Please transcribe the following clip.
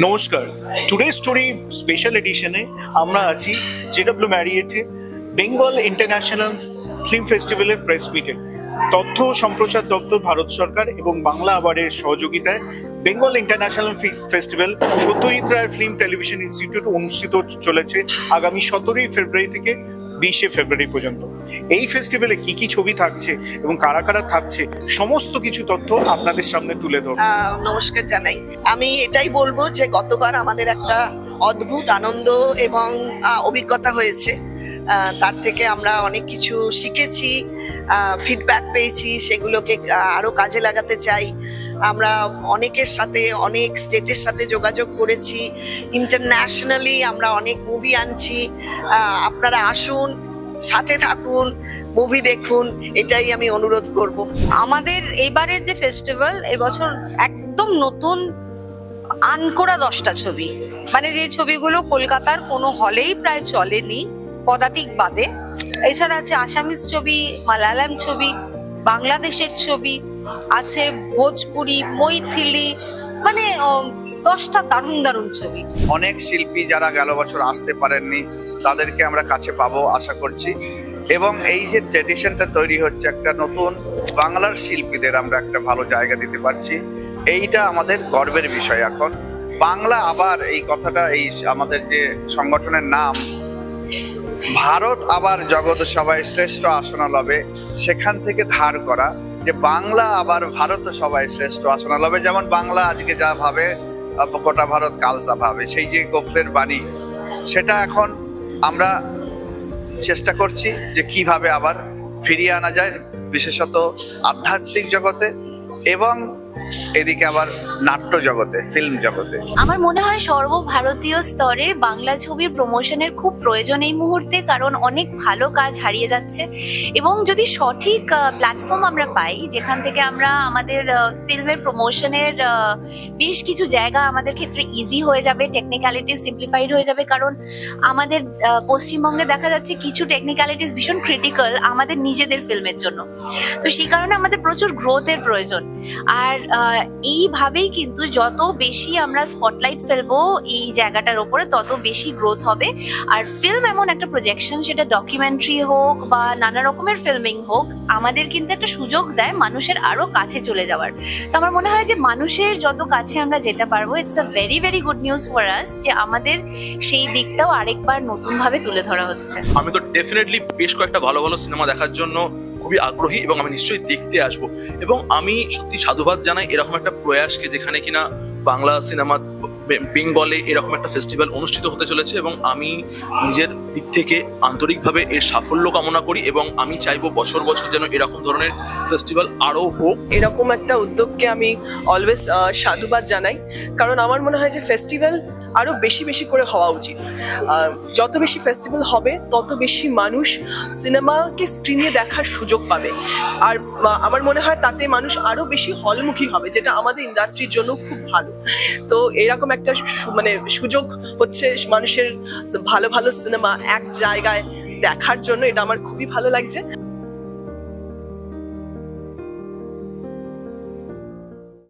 নমস্কার, today story special এডিশনে আমরা আছি জেডব্লিউ ম্যারিয়েটে বেঙ্গল ইন্টারন্যাশনাল ফিল্ম ফেস্টিভ্যালের প্রেস মিটে। তথ্য ও সম্প্রচার দপ্তর, ভারত সরকার এবং বাংলা আবারের সহযোগিতায় Bengal international film festival Satyajit Ray film television institute অনুষ্ঠিত চলেছে আগামী 17 ফেব্রুয়ারি থেকে 20 ফেব্রুয়ারি পর্যন্ত। এই ফেস্টিভ্যালে কি কি ছবি থাকছে এবং কারা কারা থাকছে সমস্ত কিছু তথ্য আপনাদের সামনে তুলে ধরব। নমস্কার জানাই। আমি এটাই বলবো যে গতবার আমাদের একটা অদ্ভুত আনন্দ এবং অভিজ্ঞতা হয়েছে। তার থেকে আমরা অনেক কিছু শিখেছি, ফিডব্যাক পেয়েছি, সেগুলোকে আরো কাজে লাগাতে চাই। আমরা অনেকের সাথে, অনেক স্টেটের সাথে যোগাযোগ করেছি। ইন্টারন্যাশনালি আমরা অনেক মুভি আনছি। আপনারা আসুন, সাথে থাকুন, মুভি দেখুন, এটাই আমি অনুরোধ করব। আমাদের এবারের যে ফেস্টিভ্যাল, এবছর একদম নতুন আনকোরা 10টা ছবি, মানে যে ছবিগুলো কলকাতার কোনো হলেই প্রায় চলেনি পদাতিক বাদে। এছাড়া আছে আসামিস ছবি, মালায়ালাম ছবি, বাংলাদেশের ছবি আছে, ভোজপুরি, মৈথিলি, মানে 10টা দারুণ দারুণ ছবি। অনেক শিল্পী যারা গেল বছর আসতে পারেননি তাদেরকে আমরা কাছে পাবো আশা করছি। এবং এই যে ট্র্যাডিশনটা তৈরি হচ্ছে, একটা নতুন বাংলার শিল্পীদের আমরা একটা ভালো জায়গা দিতে পারছি, এইটা আমাদের গর্বের বিষয়। এখন বাংলা আবার, এই কথাটা, এই আমাদের যে সংগঠনের নাম ভারত আবার জগৎ সবাই শ্রেষ্ঠ আসনা লবে, সেখান থেকে ধার করা যে বাংলা আবার ভারত সবাই শ্রেষ্ঠ আসনা লবে। যেমন বাংলা আজকে যা ভাবে গোটা ভারত কাল যা ভাবে, সেই যে গোখলের বাণী, সেটা এখন আমরা চেষ্টা করছি যে কিভাবে আবার ফিরিয়ে আনা যায়, বিশেষত আধ্যাত্মিক জগতে এবং এদিকে আবার নাট্য জগতে, ফিল্ম জগতে। আমার মনে হয় সর্বভারতীয় স্তরে বাংলা ছবির প্রমোশনের খুব প্রয়োজন এই মুহূর্তে, কারণ অনেক ভালো কাজ হারিয়ে যাচ্ছে। এবং যদি সঠিক প্ল্যাটফর্ম আমরা পাই যেখান থেকে আমরা আমাদের ফিল্মের প্রমোশনের বেশ কিছু জায়গা আমাদের ক্ষেত্রে ইজি হয়ে যাবে, টেকনিক্যালিটিস সিম্পলিফাইড হয়ে যাবে। কারণ আমাদের পশ্চিমবঙ্গে দেখা যাচ্ছে কিছু টেকনিক্যালিটিস ভীষণ ক্রিটিক্যাল আমাদের নিজেদের ফিল্মের জন্য। তো সেই কারণে আমাদের প্রচুর গ্রোথের প্রয়োজন। আর এইভাবেই কিন্তু যত বেশি আমরা স্পটলাইট ফেলবো এই জায়গাটার উপরে, তত বেশি গ্রোথ হবে। আর ফিল্ম এমন একটা প্রজেকশন, সেটা ডকুমেন্টারি হোক বা নানা রকমের ফিল্মিং হোক, আমাদের কিন্তু একটা সুযোগ দেয় মানুষের আরো কাছে চলে যাওয়ার। তো আমার মনে হয় যে মানুষের যত কাছে আমরা যেতে পারবো, it's a very very good news for us, যে আমাদের সেই দিকটাও আরেকবার নতুন ভাবে তুলে ধরা হচ্ছে। আমি তো ডেফিনেটলি বেশ কয়েকটা ভালো ভালো সিনেমা দেখার জন্য খুবই আগ্রহী এবং আমি নিশ্চয়ই দেখতে আসবো। এবং আমি সত্যি সাধুবাদ জানাই এরকম একটা প্রয়াসকে, যেখানে কিনা বাংলা সিনেমা বেঙ্গলে এরকম একটা ফেস্টিভ্যাল অনুষ্ঠিত হতে চলেছে। এবং আমি নিজের দিক থেকে আন্তরিকভাবে এর সাফল্য কামনা করি এবং আমি চাইবো বছর বছর যেন এরকম ধরনের ফেস্টিভ্যাল আরও হোক। এরকম একটা উদ্যোগকে আমি অলওয়েজ সাধুবাদ জানাই, কারণ আমার মনে হয় যে ফেস্টিভ্যাল আরও বেশি বেশি করে হওয়া উচিত। যত বেশি ফেস্টিভ্যাল হবে তত বেশি মানুষ সিনেমাকে স্ক্রিনে দেখার সুযোগ পাবে। আর আমার মনে হয় তাতে মানুষ আরও বেশি হলমুখী হবে, যেটা আমাদের ইন্ডাস্ট্রির জন্য খুব ভালো। তো এরকম একটা মানে সুযোগ হচ্ছে মানুষের ভালো ভালো সিনেমা এক জায়গায় দেখার জন্য, এটা আমার খুবই ভালো লাগছে।